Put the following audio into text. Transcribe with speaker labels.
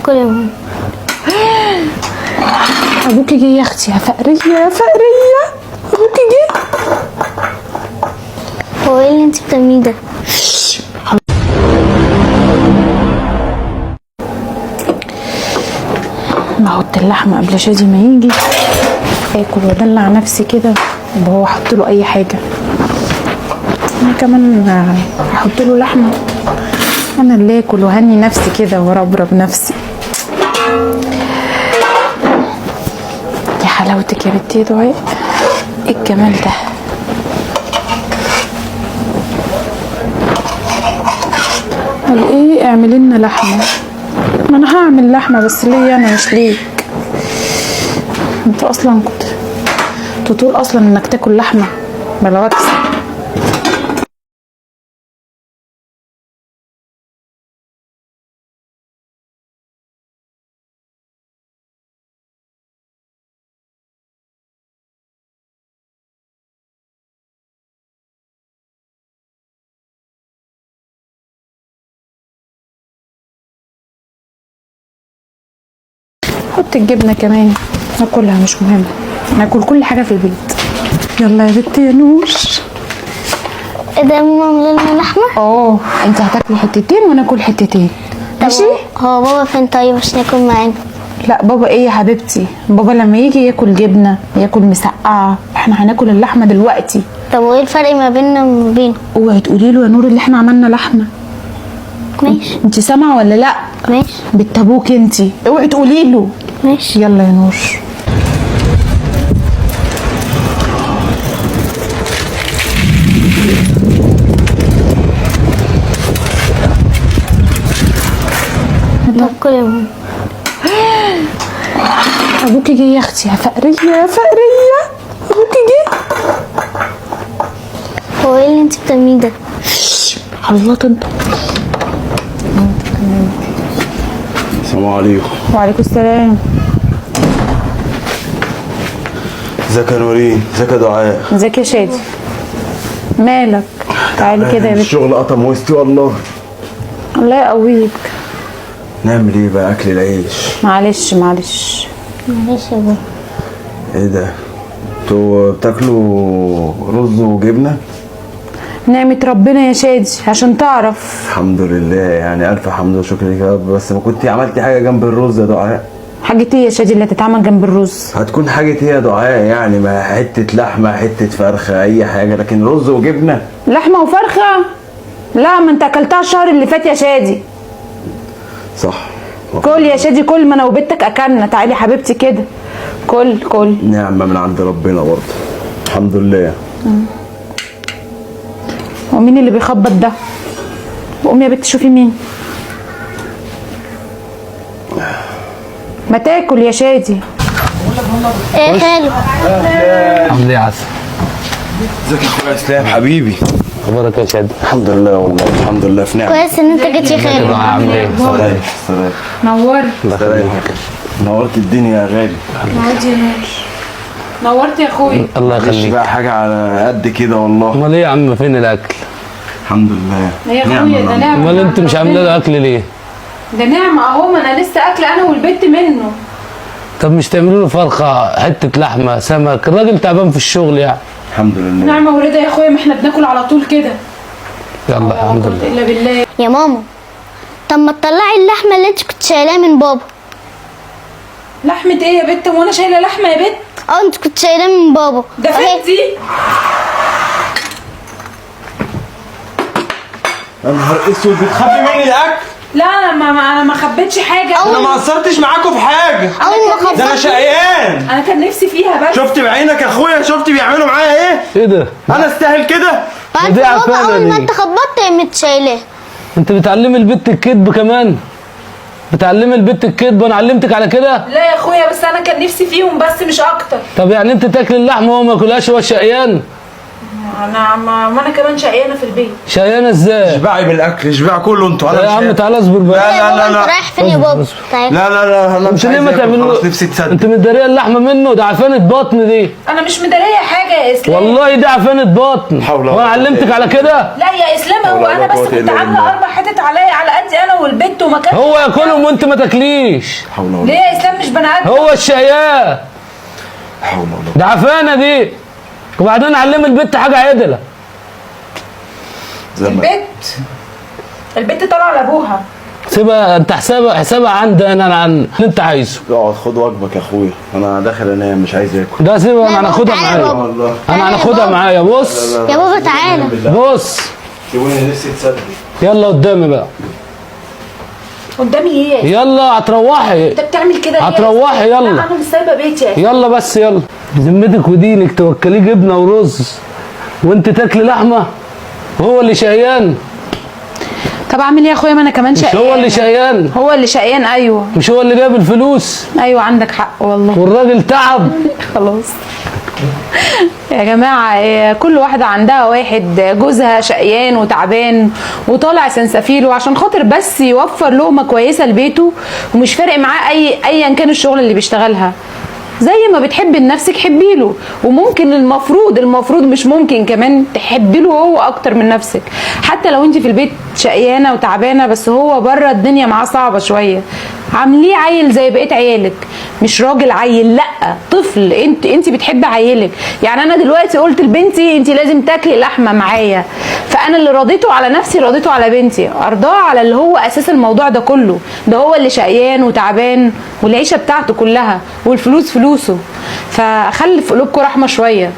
Speaker 1: كل يوم.
Speaker 2: ابوكي جه يا اختي يا فقريه يا فقريه، ابوكي جه.
Speaker 1: هو ايه اللي انت بتعمليه ده؟
Speaker 2: بحط اللحمه قبل شادي ما يجي اكل وادلع نفسي كده، وهو احط له اي حاجه. انا كمان احط له لحمه، انا اللي اكل وهني نفسي كده وربرب نفسي. يا حلاوتك يا بنتي يا دعاء، ايه الجمال ده؟ قال ايه اعملي لنا لحمه؟ ما انا هعمل لحمه بس ليا انا مش ليك. انت اصلا كنت تطول اصلا انك تاكل لحمه بالعكس. حط الجبنه كمان ناكلها، مش مهم، ناكل كل حاجه في البيت. يلا يا بنتي يا نوش.
Speaker 1: ايه ده يا ماما عامله لنا لحمه؟
Speaker 2: انت هتاكلي حتتين وانا اكل حتتين، ماشي؟
Speaker 1: هو بابا فين طيب عشان ياكل معانا؟
Speaker 2: لا بابا ايه يا حبيبتي، بابا لما يجي ياكل جبنه ياكل مسقعه، احنا هناكل اللحمه دلوقتي.
Speaker 1: طب وايه الفرق ما بيننا وما بينه؟
Speaker 2: اوعي تقولي له يا نور اللي احنا عملنا لحمه.
Speaker 1: ماشي
Speaker 2: انت سامعه ولا لا؟
Speaker 1: ماشي
Speaker 2: بنت ابوك انت، اوعي تقولي له.
Speaker 1: ماشي.
Speaker 2: يلا يا نور.
Speaker 1: طب كل يوم.
Speaker 2: ابوكي جه يا اختي يا فقريه يا فقريه، ابوكي جه.
Speaker 1: هو ايه اللي انت بتعمليه ده؟
Speaker 2: الله انت.
Speaker 3: السلام عليكم.
Speaker 2: وعليكم السلام.
Speaker 3: ازيك يا نورين؟ ازيك يا دعاء؟
Speaker 2: ازيك يا شادي؟ مالك؟ تعالي كده يا بنتي.
Speaker 3: الشغل قطم وسطي والله.
Speaker 2: الله يقويك.
Speaker 3: نعمل ايه بقى؟ اكل العيش.
Speaker 2: معلش معلش.
Speaker 1: معلش يا بابا.
Speaker 3: ايه ده؟ انتوا بتاكلوا رز وجبنه؟
Speaker 2: نعمة ربنا يا شادي عشان تعرف.
Speaker 3: الحمد لله، يعني الف حمد وشكر لك يا رب. بس ما كنت عملتي حاجه جنب الرز يا دعاء؟
Speaker 2: حاجة ايه يا شادي اللي هتتعمل جنب الرز؟
Speaker 3: هتكون حاجه ايه يا دعاء؟ يعني ما حته لحمه حته فرخه اي حاجه، لكن رز وجبنه؟
Speaker 2: لحمة وفرخة؟ لا ما انت اكلتها الشهر اللي فات يا شادي.
Speaker 3: صح.
Speaker 2: كل يا شادي كل، ما انا وبنتك اكلنا. تعالي يا حبيبتي كده، كل.
Speaker 3: نعمه من عند ربنا برضه، الحمد لله.
Speaker 2: ومين اللي بيخبط ده؟ قومي يا بنت شوفي مين. ما تاكل يا شادي.
Speaker 1: ايه خالو؟
Speaker 4: عامل ايه يا عسل؟
Speaker 3: ازيك يا اخويا اسلام حبيبي؟
Speaker 4: اخبارك يا شادي؟
Speaker 3: الحمد لله والله، الحمد لله في نعمه.
Speaker 1: كويس ان انت جيت يا خالو.
Speaker 4: عامل ايه؟
Speaker 3: سلام.
Speaker 2: نورت.
Speaker 3: نورت الدنيا يا غالي.
Speaker 2: نورت يا نور. نورت يا اخويا.
Speaker 4: الله
Speaker 3: معلش
Speaker 4: يخليك.
Speaker 3: بقى حاجه على قد كده والله.
Speaker 4: امال ايه يا عم، فين الاكل؟
Speaker 3: الحمد لله.
Speaker 2: يا اخويا ده نعمة.
Speaker 4: امال انتوا مش عاملين له اكل ليه؟
Speaker 2: ده نعمة اهو، ما انا لسه اكله انا والبت منه.
Speaker 4: طب مش تعملوا له فرخه، حته لحمه، سمك؟ الراجل تعبان في الشغل يعني.
Speaker 3: الحمد لله.
Speaker 2: نعمة ورضا يا اخويا، ما احنا بناكل على طول كده.
Speaker 4: يلا الحمد لله.
Speaker 2: الا بالله.
Speaker 1: يا ماما طب ما تطلعي اللحمه اللي انت كنت شايلاها من بابا.
Speaker 2: لحمة ايه يا بت؟ وانا شايله لحمه يا بت؟
Speaker 1: انت كنت شايلاها من بابا.
Speaker 2: ده فين دي؟
Speaker 3: يا نهار اسود، بتخبي مني الاكل؟
Speaker 2: لا انا ما خبيتش حاجه.
Speaker 3: انا ما قصرتش معاكم في حاجه.
Speaker 1: اول ما
Speaker 3: ده انا شقيان.
Speaker 2: انا كان نفسي فيها بس.
Speaker 3: شفت بعينك يا اخويا؟ شفت بيعملوا معايا ايه؟
Speaker 4: ايه ده؟
Speaker 3: انا استاهل كده؟
Speaker 1: فانت
Speaker 4: دي
Speaker 1: بابا
Speaker 4: عفانة
Speaker 1: اول ما
Speaker 4: دي.
Speaker 1: انت خبطت قامت شايلاه.
Speaker 4: انت بتعلمي البت الكذب كمان؟ بتعلمي البت الكذب وانا علمتك على كده؟
Speaker 2: لا يا اخويا بس انا كان نفسي فيهم بس مش اكتر.
Speaker 4: طب يعني انت تاكل اللحمه وهو ما ياكلهاش، هو شقيان؟
Speaker 2: ما انا كمان شقيانه في البيت.
Speaker 4: شقيانه ازاي؟
Speaker 3: اشبعي بالاكل، اشبعي كله انتوا.
Speaker 4: يا عم تعالى اصبر بقى.
Speaker 3: لا لا لا
Speaker 1: انت
Speaker 3: لا
Speaker 1: رايح فين يا
Speaker 4: اصبر،
Speaker 1: بابا؟
Speaker 4: اصبر.
Speaker 1: تعالى.
Speaker 3: لا لا لا انا
Speaker 4: انت
Speaker 3: مش
Speaker 4: ليه
Speaker 3: عايز
Speaker 4: ما
Speaker 3: آكل،
Speaker 4: تعملوش؟
Speaker 3: خلاص نفسي تصدق.
Speaker 4: انت مداريه اللحمه منه، ده عفانه بطن دي.
Speaker 2: انا مش مداريه حاجه يا اسلام.
Speaker 4: والله دي عفانه بطن.
Speaker 3: حول ولا
Speaker 4: هو
Speaker 3: قوة
Speaker 4: علمتك
Speaker 3: إلا
Speaker 4: على كده؟
Speaker 2: لا يا اسلام، هو
Speaker 3: ولا
Speaker 2: انا بس
Speaker 3: قوة
Speaker 2: كنت
Speaker 3: إلا
Speaker 2: عامله
Speaker 3: بالله.
Speaker 2: 4 حتت عليا على قدي انا والبت وما كانش.
Speaker 4: هو ياكلهم وانت ما تاكليش.
Speaker 3: حول ولا
Speaker 2: ليه يا اسلام مش بني ادم؟
Speaker 4: هو الشقيان
Speaker 3: حول ولا
Speaker 4: ده عفانه دي. وبعدين علم البت حاجه عدله.
Speaker 3: زمان.
Speaker 2: البت طالعه لابوها.
Speaker 4: سيبها انت، حسابها عندي انا عن اللي انت عايزه.
Speaker 3: اقعد خد واجبك يا اخويا، انا داخل انام مش عايز اكل.
Speaker 4: ده سيبها،
Speaker 1: لا
Speaker 4: انا
Speaker 1: بابا،
Speaker 4: هناخدها
Speaker 1: تعالى يا
Speaker 4: معايا.
Speaker 1: بابا.
Speaker 3: والله
Speaker 1: تعالى
Speaker 4: انا
Speaker 1: يا
Speaker 4: هناخدها
Speaker 1: بابا.
Speaker 4: معايا. بص
Speaker 1: يا بابا تعالى.
Speaker 4: بص
Speaker 3: سيبوني نفسي تصدق.
Speaker 4: يلا قدامي بقى.
Speaker 2: قدامي ايه يا اسلام؟
Speaker 4: يلا هتروحي.
Speaker 2: انت بتعمل كده ليه يا
Speaker 4: هتروحي
Speaker 2: اسلام؟
Speaker 4: يلا.
Speaker 2: لا انا مش سايبه بيتي يا اسلام.
Speaker 4: يلا بس يلا. بذمتك ودينك توكليه جبنه ورز وانت تاكلي لحمه؟ هو اللي شقيان؟
Speaker 2: طب اعمل ايه يا اخويا؟ ما انا كمان
Speaker 4: مش
Speaker 2: شقيان.
Speaker 4: هو اللي شقيان؟
Speaker 2: هو اللي شقيان، ايوه.
Speaker 4: مش هو اللي جاب الفلوس؟
Speaker 2: ايوه عندك حق والله.
Speaker 4: والراجل تعب.
Speaker 2: خلاص يا جماعة، كل واحدة عندها واحد جوزها شقيان وتعبان وطالع سنسفيل، وعشان خاطر بس يوفر لقمة كويسة لبيته ومش فارق معاه ايا كان الشغل اللي بيشتغلها. زي ما بتحبي لنفسك حبي له، وممكن المفروض مش ممكن كمان تحبي له هو اكتر من نفسك. حتى لو انت في البيت شقيانه وتعبانه، بس هو بره الدنيا معاه صعبه شويه. عامليه عيل زي بقيه عيالك، مش راجل عيل، لا طفل. انت بتحبي عيلك. يعني انا دلوقتي قلت لبنتي انت لازم تاكلي لحمه معايا، فانا اللي رضيته على نفسي رضيته على بنتي، ارضاها على اللي هو اساس الموضوع ده كله. ده هو اللي شقيان وتعبان والعيشه بتاعته كلها والفلوس فلوسه. فخلي في قلوبكم رحمه شويه.